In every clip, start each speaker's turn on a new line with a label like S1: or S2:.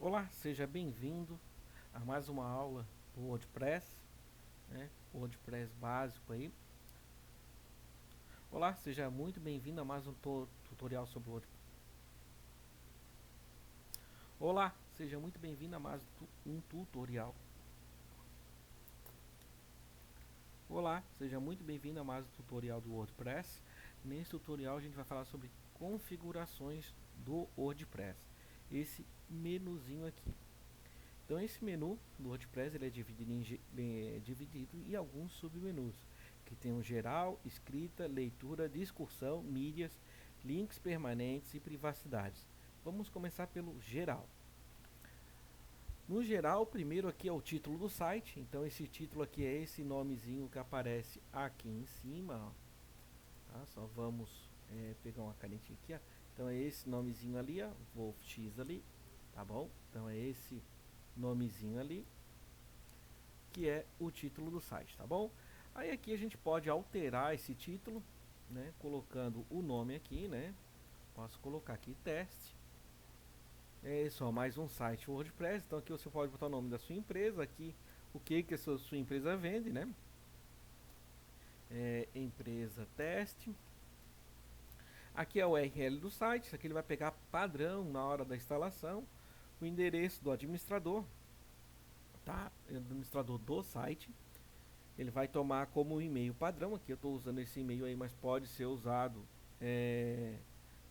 S1: Olá, seja bem-vindo a mais uma aula do WordPress, né? WordPress básico aí. Olá, seja muito bem-vindo a mais um tutorial sobre o WordPress. Olá, seja muito bem-vindo a mais um tutorial. Olá, seja muito bem-vindo a mais um tutorial do WordPress. Nesse tutorial a gente vai falar sobre configurações do WordPress. Esse menuzinho aqui. Então esse menu do WordPress ele é dividido em alguns submenus, que tem o geral, escrita, leitura, discussão, mídias, links permanentes e privacidades. Vamos começar pelo geral. No geral, primeiro aqui é o título do site, então esse título aqui é esse nomezinho que aparece aqui em cima, ó. Tá? Só vamos pegar uma canetinha aqui, ó. Então é esse nomezinho ali, ó, Wolf X ali, tá bom? Então é esse nomezinho ali, que é o título do site, tá bom? Aí aqui a gente pode alterar esse título, né, colocando o nome aqui, né? Posso colocar aqui teste. É só mais um site WordPress, então aqui você pode botar o nome da sua empresa, aqui o que a sua empresa vende, né? Empresa teste. Aqui é o URL do site, isso aqui ele vai pegar padrão na hora da instalação, o endereço do administrador, tá? Administrador do site. Ele vai tomar como e-mail padrão. Aqui eu estou usando esse e-mail aí, mas pode ser usado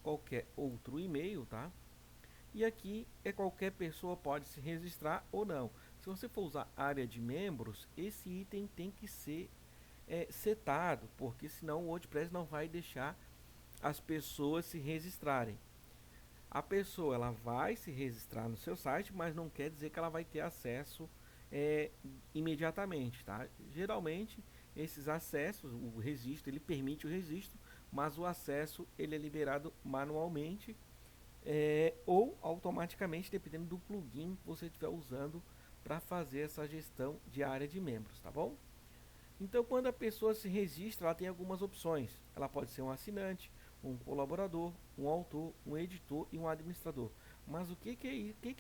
S1: qualquer outro e-mail, tá? E aqui é qualquer pessoa pode se registrar ou não. Se você for usar área de membros, esse item tem que ser setado, porque senão o WordPress não vai deixar as pessoas se registrarem. A pessoa ela vai se registrar no seu site, mas não quer dizer que ela vai ter acesso imediatamente, tá? Geralmente esses acessos, o registro ele permite o registro, mas o acesso ele é liberado manualmente ou automaticamente, dependendo do plugin que você estiver usando para fazer essa gestão de área de membros, tá bom? Então, quando a pessoa se registra, ela tem algumas opções. Ela pode ser um assinante, um colaborador, um autor, um editor e um administrador. Mas o que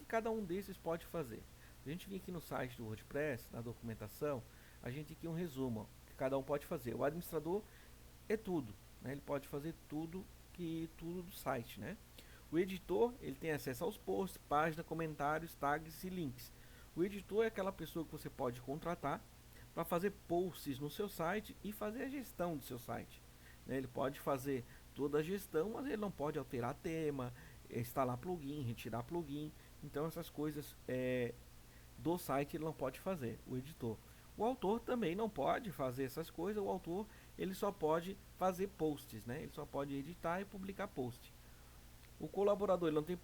S1: cada um desses pode fazer? A gente vem aqui no site do WordPress, na documentação, a gente tem aqui um resumo ó, que cada um pode fazer. O administrador é tudo, né? Ele pode fazer tudo do site, né? O editor ele tem acesso aos posts, páginas, comentários, tags e links. O editor é aquela pessoa que você pode contratar para fazer posts no seu site e fazer a gestão do seu site, né? Ele pode fazer toda a gestão, mas ele não pode alterar tema, instalar plugin, retirar plugin. Então essas coisas do site ele não pode fazer, o editor. O autor também não pode fazer essas coisas. O autor ele só pode fazer posts, né? Ele só pode editar e publicar post. O colaborador ele não tem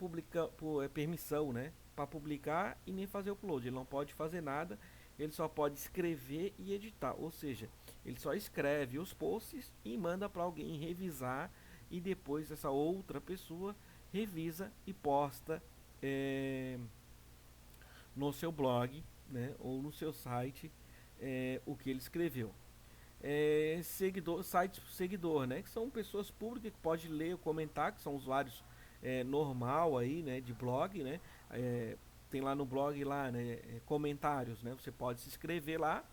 S1: permissão, né, para publicar e nem fazer upload. Ele não pode fazer nada. Ele só pode escrever e editar. Ou seja, ele só escreve os posts e manda para alguém revisar e depois essa outra pessoa revisa e posta no seu blog, né, ou no seu site o que ele escreveu. Sites seguidor, né, que são pessoas públicas que podem ler ou comentar, que são usuários normal aí, né, de blog, né, tem lá no blog lá, né, comentários, né, você pode se inscrever lá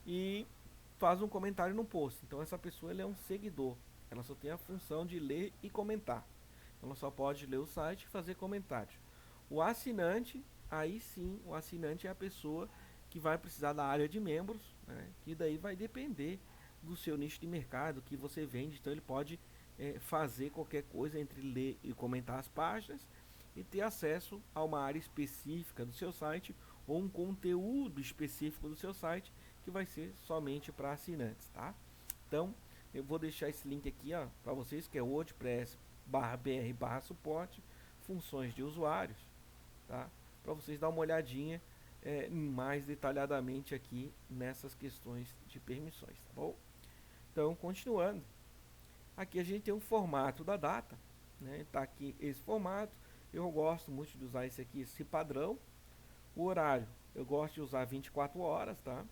S1: e faz um comentário no post. Então essa pessoa ela é um seguidor, ela só tem a função de ler e comentar. Ela só pode ler o site e fazer comentários. O assinante, aí sim, o assinante é a pessoa que vai precisar da área de membros, né, que daí vai depender do seu nicho de mercado que você vende. Então ele pode fazer qualquer coisa entre ler e comentar as páginas e ter acesso a uma área específica do seu site ou um conteúdo específico do seu site que vai ser somente para assinantes, tá? Então eu vou deixar esse link aqui para vocês, que é wordpress/br/suporte, funções de usuários, tá? Para vocês dar uma olhadinha mais detalhadamente aqui nessas questões de permissões, tá bom? Então, continuando, aqui a gente tem um formato da data, né? Tá aqui esse formato. Eu gosto muito de usar esse aqui, esse padrão. O horário, eu gosto de usar 24 horas, tá?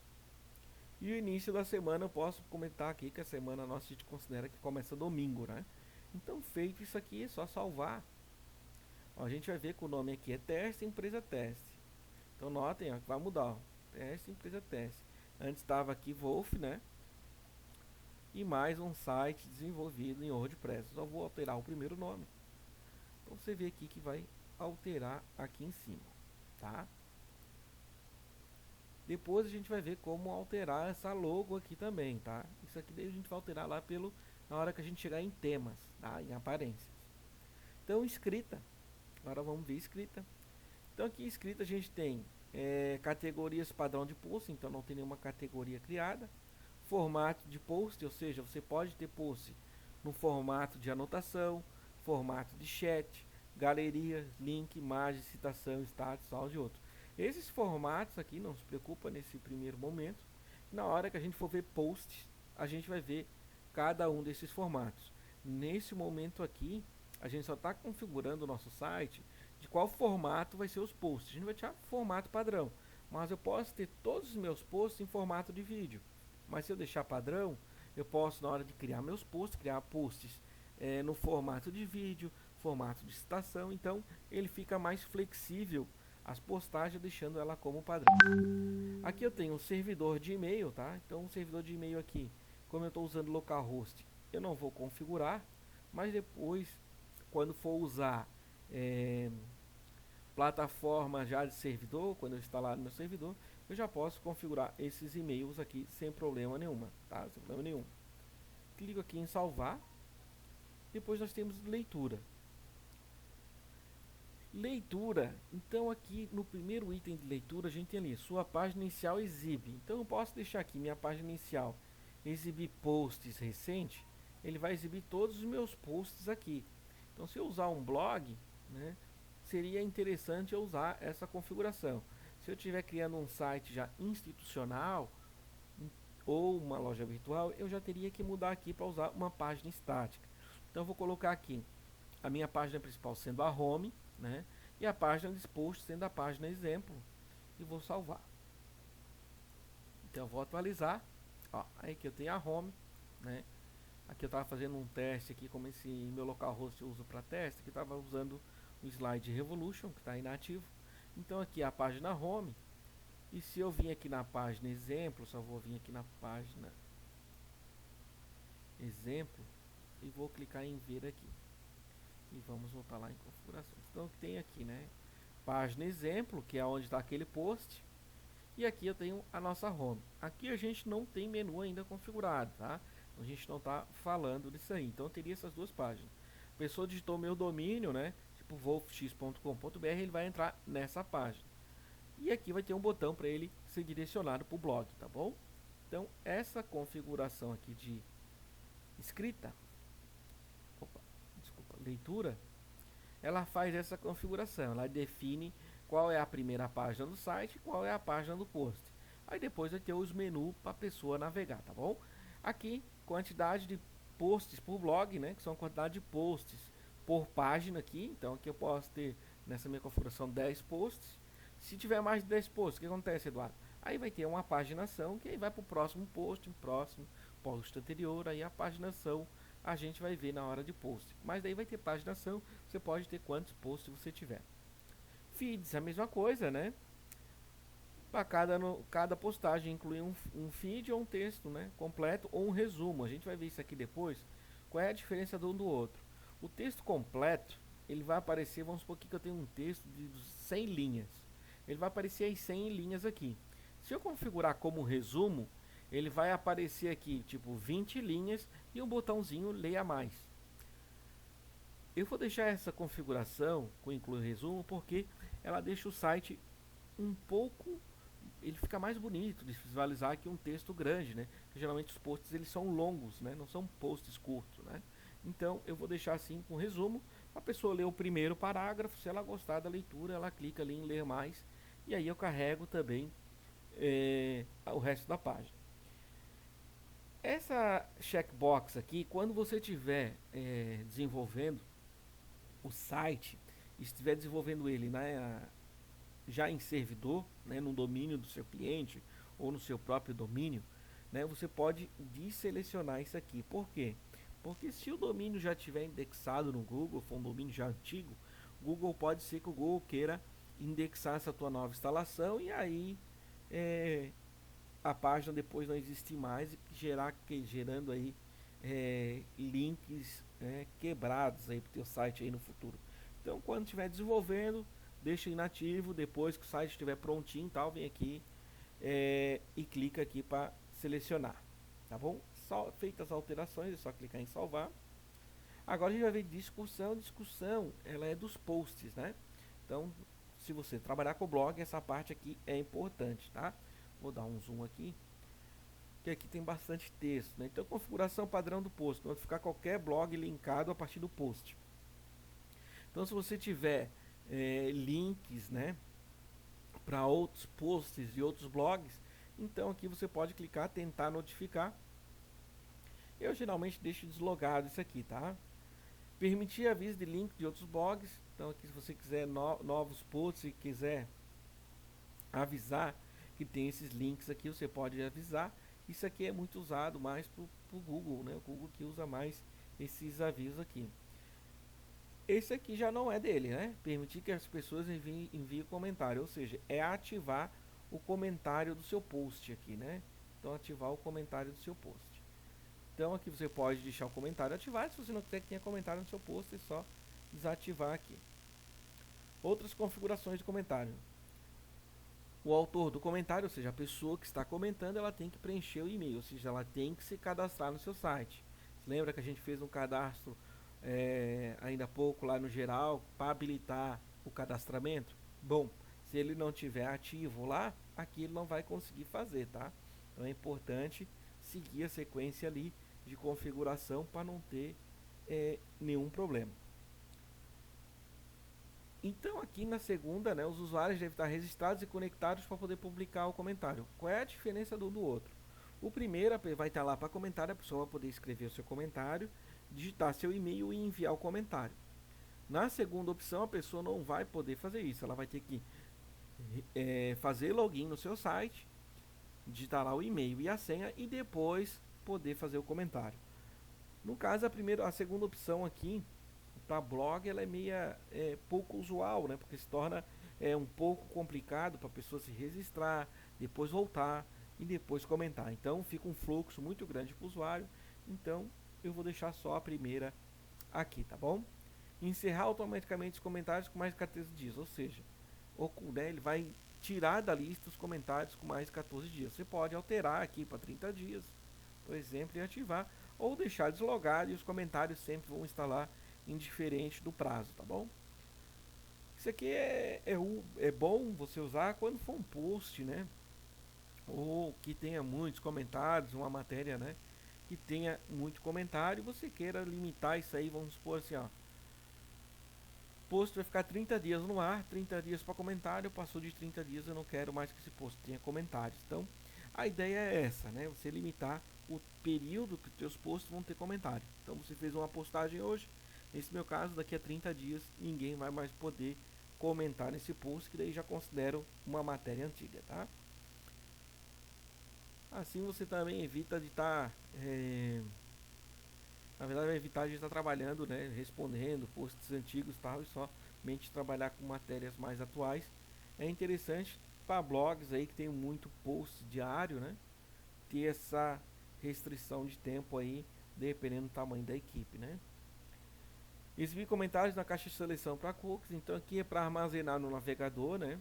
S1: E o início da semana eu posso comentar aqui que a semana nossa a gente considera que começa domingo, né? Então, feito isso aqui, é só salvar. Ó, a gente vai ver que o nome aqui é teste, empresa teste. Então notem, ó, que vai mudar, ó, teste, empresa teste. Antes estava aqui Wolf, né? E mais um site desenvolvido em WordPress. Só vou alterar o primeiro nome. Então você vê aqui que vai alterar aqui em cima, tá? Depois a gente vai ver como alterar essa logo aqui também, tá? Isso aqui daí a gente vai alterar lá na hora que a gente chegar em temas, tá? Em aparências. Então escrita. Agora vamos ver escrita. Então aqui escrita a gente tem categorias padrão de post, então não tem nenhuma categoria criada. Formato de post, ou seja, você pode ter post no formato de anotação, formato de chat, galeria, link, imagem, citação, status, áudio e outro. Esses formatos aqui, não se preocupa nesse primeiro momento. Na hora que a gente for ver posts, a gente vai ver cada um desses formatos. Nesse momento aqui, a gente só está configurando o nosso site de qual formato vai ser os posts. A gente vai tirar formato padrão, mas eu posso ter todos os meus posts em formato de vídeo. Mas se eu deixar padrão, eu posso, na hora de criar meus posts, criar posts no formato de vídeo, formato de citação. Então ele fica mais flexível as postagens, deixando ela como padrão. Aqui eu tenho um servidor de e-mail, tá? Então o servidor de e-mail aqui, como eu estou usando localhost, eu não vou configurar, mas depois, quando for usar plataforma já de servidor, quando eu instalar no meu servidor, eu já posso configurar esses e-mails aqui sem problema nenhuma, tá? Sem problema nenhum. Clico aqui em salvar. Depois nós temos leitura. Leitura, então aqui no primeiro item de leitura a gente tem ali, sua página inicial exibe. Então eu posso deixar aqui minha página inicial, exibir posts recentes, ele vai exibir todos os meus posts aqui. Então se eu usar um blog, né, seria interessante eu usar essa configuração. Se eu estiver criando um site já institucional ou uma loja virtual, eu já teria que mudar aqui para usar uma página estática. Então eu vou colocar aqui a minha página principal sendo a home, né? E a página de post sendo a página exemplo. E vou salvar. Então eu vou atualizar. Ó, aí que eu tenho a home, né? Aqui eu estava fazendo um teste aqui, como esse meu localhost eu uso para teste, que estava usando o slide Revolution, que está inativo. Então aqui é a página home. E se eu vim aqui na página exemplo, só vou vir aqui na página exemplo e vou clicar em ver aqui. E vamos voltar lá em configurações. Então tem aqui, né, página exemplo, que é onde está aquele post, e aqui eu tenho a nossa home. Aqui a gente não tem menu ainda configurado, tá? A gente não está falando disso aí. Então eu teria essas duas páginas. A pessoa digitou meu domínio, né, tipo wolfx.com.br, ele vai entrar nessa página. E aqui vai ter um botão para ele ser direcionado para o blog, tá bom? Então essa configuração aqui de escrita, leitura, ela faz essa configuração, ela define qual é a primeira página do site, qual é a página do post. Aí depois vai ter os menus para a pessoa navegar, tá bom? Aqui, quantidade de posts por blog, né, que são a quantidade de posts por página aqui. Então aqui eu posso ter nessa minha configuração 10 posts. Se tiver mais de 10 posts, o que acontece, Eduardo? Aí vai ter uma paginação que aí vai para o próximo post anterior, aí a paginação a gente vai ver na hora de post. Mas daí vai ter paginação, você pode ter quantos posts você tiver. Feeds, a mesma coisa, né? Para cada postagem incluir um feed ou um texto, né, completo ou um resumo. A gente vai ver isso aqui depois. Qual é a diferença de um do outro? O texto completo, ele vai aparecer, vamos supor que eu tenho um texto de 100 linhas. Ele vai aparecer as 100 linhas aqui. Se eu configurar como resumo, ele vai aparecer aqui, tipo 20 linhas e um botãozinho leia mais. Eu vou deixar essa configuração com incluir resumo porque ela deixa o site um pouco, ele fica mais bonito de visualizar que um texto grande, né? Porque geralmente os posts eles são longos, né? Não são posts curtos, né? Então eu vou deixar assim com resumo, a pessoa lê o primeiro parágrafo, se ela gostar da leitura, ela clica ali em ler mais e aí eu carrego também o resto da página. Essa checkbox aqui, quando você estiver desenvolvendo o site, estiver desenvolvendo ele, né, já em servidor, né, no domínio do seu cliente ou no seu próprio domínio, né, você pode desselecionar isso aqui. Por quê? Porque se o domínio já estiver indexado no Google, for um domínio já antigo, Google, pode ser que o Google queira indexar essa tua nova instalação e aí a página depois não existir mais e gerando aí links quebrados aí para o teu site aí no futuro. Então, quando estiver desenvolvendo, deixa inativo. Depois que o site estiver prontinho, tal, vem aqui e clica aqui para selecionar, tá bom? Só feitas as alterações, é só clicar em salvar. Agora a gente vai ver discussão. Discussão, ela é dos posts, né? Então, se você trabalhar com o blog, essa parte aqui é importante, tá? Vou dar um zoom aqui, que aqui tem bastante texto, né? Então, configuração padrão do post, notificar qualquer blog linkado a partir do post. Então, se você tiver links, né, para outros posts e outros blogs, então aqui você pode clicar, tentar notificar. Eu geralmente deixo deslogado isso aqui, tá? Permitir aviso de link de outros blogs. Então aqui, se você quiser novos posts e quiser avisar que tem esses links aqui, você pode avisar. Isso aqui é muito usado mais pro Google, né? O Google que usa mais esses avisos aqui. Esse aqui já não é dele, né? Permitir que as pessoas enviem comentário, ou seja, é ativar o comentário do seu post aqui, né? Então ativar o comentário do seu post. Então aqui você pode deixar o comentário ativado. Se você não quiser que tenha comentário no seu post, é só desativar aqui. Outras configurações de comentário. O autor do comentário, ou seja, a pessoa que está comentando, ela tem que preencher o e-mail, ou seja, ela tem que se cadastrar no seu site. Você lembra que a gente fez um cadastro ainda há pouco lá no geral para habilitar o cadastramento? Bom, se ele não tiver ativo lá, aqui ele não vai conseguir fazer, tá? Então é importante seguir a sequência ali de configuração para não ter nenhum problema. Então aqui na segunda, né, os usuários devem estar registrados e conectados para poder publicar o comentário. Qual é a diferença do outro? O primeiro vai estar lá para comentário, a pessoa vai poder escrever o seu comentário, digitar seu e-mail e enviar o comentário. Na segunda opção, a pessoa não vai poder fazer isso, ela vai ter que fazer login no seu site, digitar lá o e-mail e a senha e depois poder fazer o comentário. No caso, a segunda opção aqui para blog, ela é meia pouco usual, né? Porque se torna um pouco complicado para a pessoa se registrar, depois voltar e depois comentar. Então fica um fluxo muito grande para o usuário. Então eu vou deixar só a primeira aqui, tá bom? Encerrar automaticamente os comentários com mais de 14 dias, ou seja, ele vai tirar da lista os comentários com mais de 14 dias. Você pode alterar aqui para 30 dias, por exemplo, e ativar, ou deixar deslogado e os comentários sempre vão estar lá indiferente do prazo, tá bom? Isso aqui é bom você usar quando for um post, né? Ou que tenha muitos comentários, uma matéria, né? Que tenha muito comentário e você queira limitar isso aí, vamos supor assim, ó. O post vai ficar 30 dias no ar, 30 dias para comentário, passou de 30 dias, eu não quero mais que esse post tenha comentários. Então, a ideia é essa, né? Você limitar o período que os seus posts vão ter comentário. Então, você fez uma postagem hoje, nesse meu caso, daqui a 30 dias, ninguém vai mais poder comentar nesse post, que daí já considero uma matéria antiga, tá? Assim você também evita de estar... na verdade, vai evitar de estar trabalhando, né, respondendo posts antigos e tal, e somente trabalhar com matérias mais atuais. É interessante para blogs aí que tem muito post diário, né, ter essa restrição de tempo aí, dependendo do tamanho da equipe, né. Exibir comentários na caixa de seleção para cookies. Então aqui é para armazenar no navegador, né.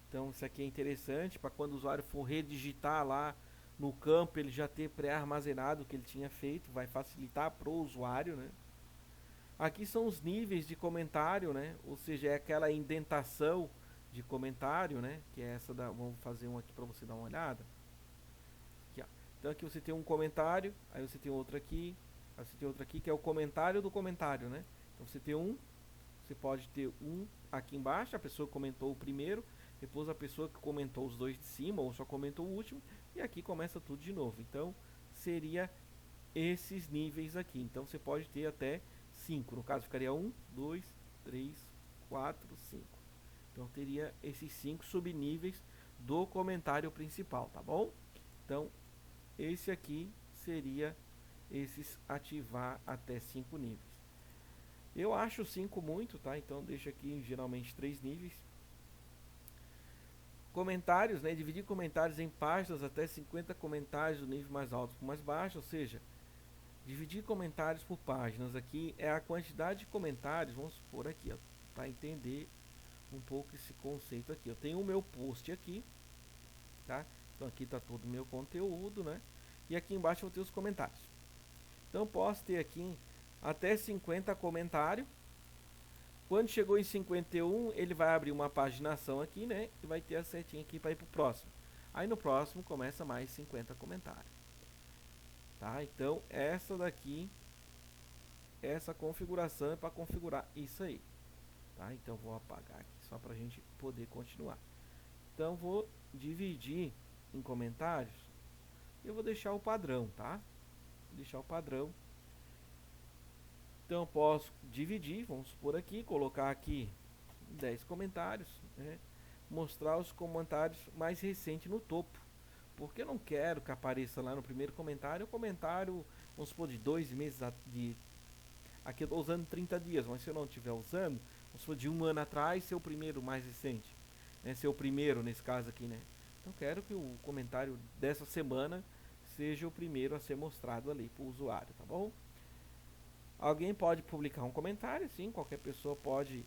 S1: Então isso aqui é interessante para quando o usuário for redigitar lá no campo, ele já ter pré-armazenado o que ele tinha feito, vai facilitar para o usuário, né? Aqui são os níveis de comentário, né? Ou seja, é aquela indentação de comentário, né? Que é essa da, vamos fazer um aqui para você dar uma olhada. Aqui, ó. Então aqui você tem um comentário, aí você tem outro aqui, aí você tem outro aqui que é o comentário do comentário, né? Então você tem você pode ter um aqui embaixo, a pessoa que comentou o primeiro, depois a pessoa que comentou os dois de cima ou só comentou o último, e aqui começa tudo de novo. Então seria esses níveis aqui. Então você pode ter até 5. No caso ficaria 1, 2, 3, 4, 5. Então teria esses 5 subníveis do comentário principal, tá bom? Então esse aqui seria esses ativar até 5 níveis. Eu acho 5 muito, tá? Então deixa aqui geralmente 3 níveis. Comentários, né? Dividir comentários em páginas até 50 comentários do nível mais alto para o mais baixo, ou seja, dividir comentários por páginas aqui é a quantidade de comentários, vamos supor aqui, ó, para entender um pouco esse conceito aqui. Eu tenho o meu post aqui, tá? Então aqui está todo o meu conteúdo, né? E aqui embaixo eu vou ter os comentários. Então eu posso ter aqui até 50 comentários. Quando chegou em 51, ele vai abrir uma paginação aqui, né? E vai ter a setinha aqui para ir para o próximo. Aí no próximo começa mais 50 comentários. Tá? Então essa daqui, essa configuração é para configurar isso aí. Tá? Então vou apagar aqui só para a gente poder continuar. Então vou dividir em comentários. Eu vou deixar o padrão, tá? Vou deixar o padrão. Então eu posso dividir, vamos supor aqui, colocar aqui 10 comentários, né? Mostrar os comentários mais recentes no topo, porque eu não quero que apareça lá no primeiro comentário o comentário, vamos supor, de 2 meses de aqui eu estou usando 30 dias, mas se eu não estiver usando, vamos supor, de um ano atrás ser o primeiro mais recente, né? Ser o primeiro nesse caso aqui, né? Então eu quero que o comentário dessa semana seja o primeiro a ser mostrado ali para o usuário, tá bom? Alguém pode publicar um comentário, sim, qualquer pessoa pode,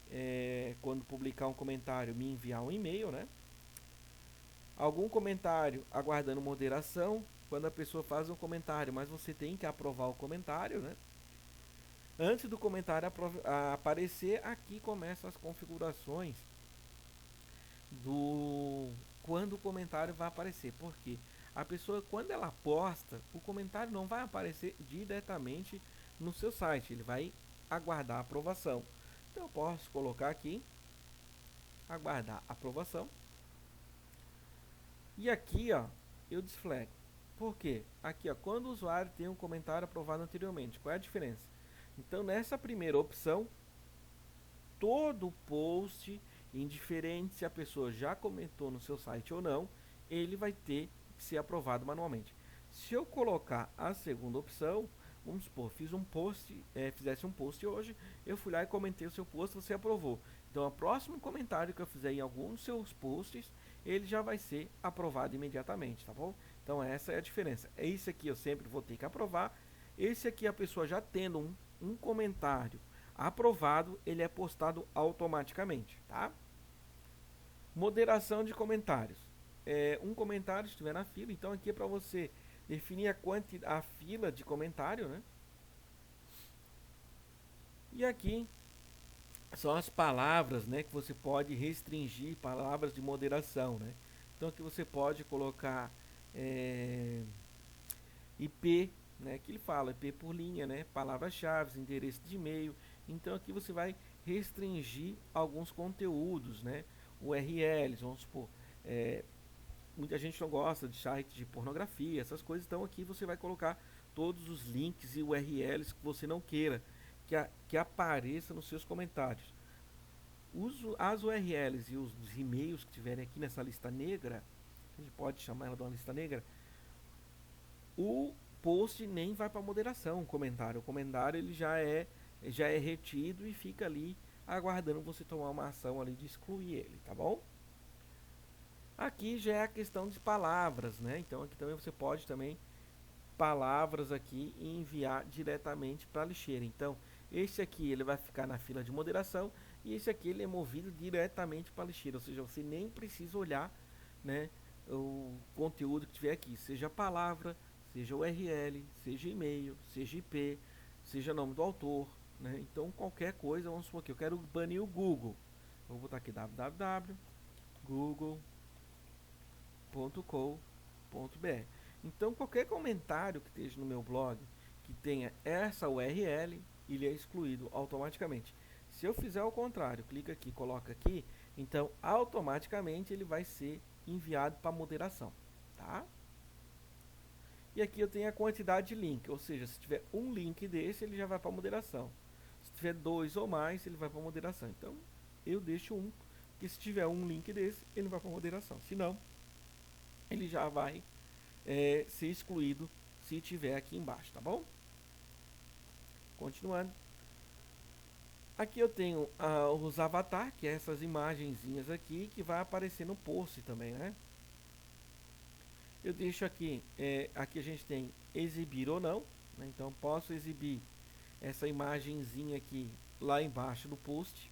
S1: quando publicar um comentário, me enviar um e-mail, né? Algum comentário aguardando moderação, quando a pessoa faz um comentário, mas você tem que aprovar o comentário, né? Antes do comentário aparecer, aqui começam as configurações do quando o comentário vai aparecer. Porque a pessoa, quando ela posta, o comentário não vai aparecer diretamente no seu site, ele vai aguardar a aprovação. Então eu posso colocar aqui aguardar a aprovação. E aqui, ó, eu desflago. Por quê? Aqui, ó, quando o usuário tem um comentário aprovado anteriormente, qual é a diferença? Então, nessa primeira opção, todo post, indiferente se a pessoa já comentou no seu site ou não, ele vai ter que ser aprovado manualmente. Se eu colocar a segunda opção, vamos supor, fiz um post, fizesse um post hoje, eu fui lá e comentei o seu post, você aprovou. Então, o próximo comentário que eu fizer em algum dos seus posts, ele já vai ser aprovado imediatamente, tá bom? Então, essa é a diferença. Esse aqui eu sempre vou ter que aprovar. Esse aqui a pessoa já tendo um comentário aprovado, ele é postado automaticamente, tá? Moderação de comentários. Um comentário estiver na fila, então aqui é para você definir a fila de comentário, né? E aqui são as palavras, né, que você pode restringir, palavras de moderação, né? Então aqui você pode colocar IP, né, que ele fala IP por linha, né, palavras-chave, endereço de e-mail. Então aqui você vai restringir alguns conteúdos, né, URLs, vamos supor, muita gente não gosta de sites de pornografia, essas coisas, então aqui você vai colocar todos os links e URLs que você não queira que apareça nos seus comentários. As URLs e os e-mails que tiverem aqui nessa lista negra, a gente pode chamar ela de uma lista negra, o post nem vai para moderação, o comentário ele já é retido e fica ali aguardando você tomar uma ação ali de excluir ele, tá bom? Aqui já é a questão de palavras, né? Então aqui também você pode também palavras aqui e enviar diretamente para a lixeira. Então esse aqui ele vai ficar na fila de moderação e esse aqui ele é movido diretamente para a lixeira, ou seja, você nem precisa olhar, né, o conteúdo que tiver aqui, seja palavra, seja URL, seja e-mail, seja IP, seja nome do autor, né? Então qualquer coisa, vamos supor que eu quero banir o Google, eu vou botar aqui www.google.com.br. Então qualquer comentário que esteja no meu blog que tenha essa URL, ele é excluído automaticamente. Se eu fizer o contrário, clica aqui, coloca aqui, então automaticamente ele vai ser enviado para moderação, tá? E aqui eu tenho a quantidade de link, ou seja, se tiver um link desse, ele já vai para moderação. Se tiver 2 ou mais, ele vai para moderação. Então, eu deixo um, que se tiver um link desse, ele vai para moderação. Se não, ele já vai ser excluído se tiver aqui embaixo, tá bom? Continuando. Aqui eu tenho os avatar, que é essas imagenzinhas aqui, que vai aparecer no post também, né? Eu deixo aqui, aqui a gente tem exibir ou não, né? Então posso exibir essa imagenzinha aqui lá embaixo do post,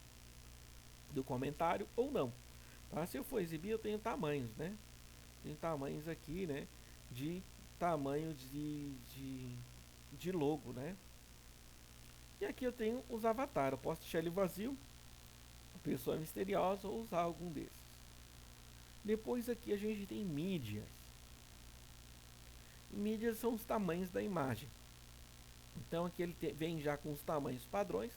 S1: do comentário ou não. Tá? Se eu for exibir, eu tenho tamanhos, né? Tem tamanhos aqui, né? De tamanho de logo, né? E aqui eu tenho os avatares. Eu posso deixar ele vazio, pessoa misteriosa, ou usar algum desses. Depois aqui a gente tem mídias. Mídias são os tamanhos da imagem. Então aqui ele vem já com os tamanhos padrões,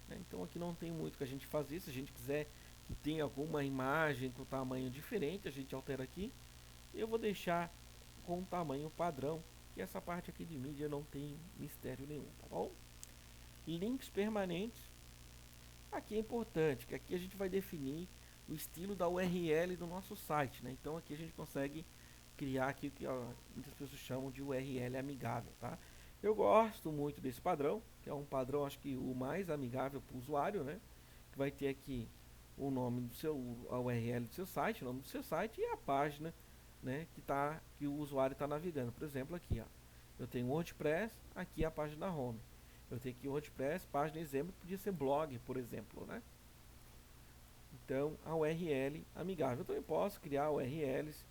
S1: né? Então aqui não tem muito que a gente fazer. Se a gente quiser que tenha alguma imagem com tamanho diferente, a gente altera aqui. Eu vou deixar com o tamanho padrão, que essa parte aqui de mídia não tem mistério nenhum, tá bom? Links permanentes. Aqui é importante, que aqui a gente vai definir o estilo da URL do nosso site, né? Então aqui a gente consegue criar aqui o que muitas pessoas chamam de URL amigável, tá? Eu gosto muito desse padrão, que é um padrão, acho que o mais amigável para o usuário, né? Que vai ter aqui o nome do seu, a URL do seu site, o nome do seu site e a página, né? Que o usuário está navegando. Por exemplo, aqui, ó, eu tenho WordPress, aqui é a página home. Eu tenho aqui WordPress, página exemplo, podia ser blog, por exemplo, né? Então, a URL amigável. Eu também posso criar URLs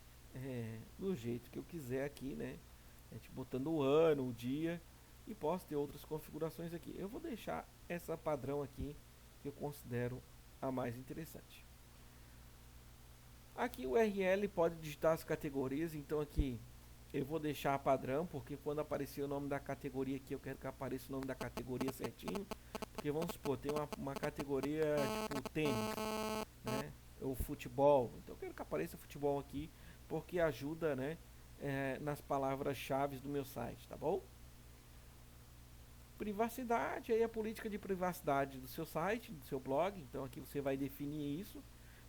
S1: do jeito que eu quiser aqui, né? Tipo, botando o ano, o dia, e posso ter outras configurações aqui. Eu vou deixar essa padrão aqui, que eu considero a mais interessante. Aqui o URL pode digitar as categorias, então aqui eu vou deixar padrão, porque quando aparecer o nome da categoria aqui, eu quero que apareça o nome da categoria certinho. Porque vamos supor, tem uma categoria tipo tênis, né? Ou futebol. Então eu quero que apareça futebol aqui, porque ajuda, né? Nas palavras-chave do meu site, tá bom? Privacidade, aí a política de privacidade do seu site, do seu blog. Então aqui você vai definir isso.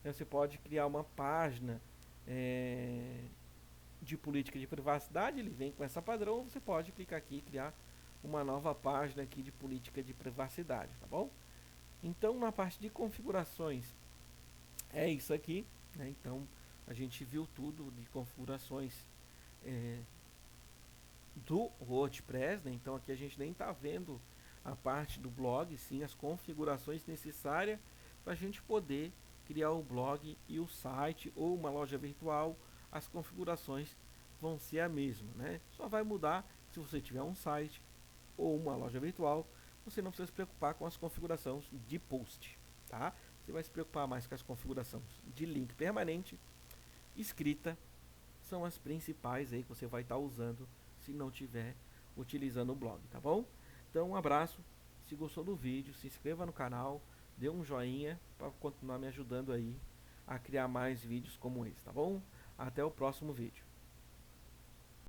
S1: Você pode criar uma página de política de privacidade, ele vem com essa padrão, você pode clicar aqui e criar uma nova página aqui de política de privacidade, tá bom? Então na parte de configurações é isso aqui, né? Então a gente viu tudo de configurações do WordPress, né? Então aqui a gente nem está vendo a parte do blog, sim as configurações necessárias para a gente poder criar o blog e o site ou uma loja virtual. As configurações vão ser a mesma, né? Só vai mudar se você tiver um site ou uma loja virtual. Você não precisa se preocupar com as configurações de post, tá? Você vai se preocupar mais com as configurações de link permanente, escrita, são as principais aí que você vai estar usando se não tiver utilizando o blog, tá bom? Então um abraço, se gostou do vídeo, se inscreva no canal, dê um joinha para continuar me ajudando aí a criar mais vídeos como esse, tá bom? Até o próximo vídeo.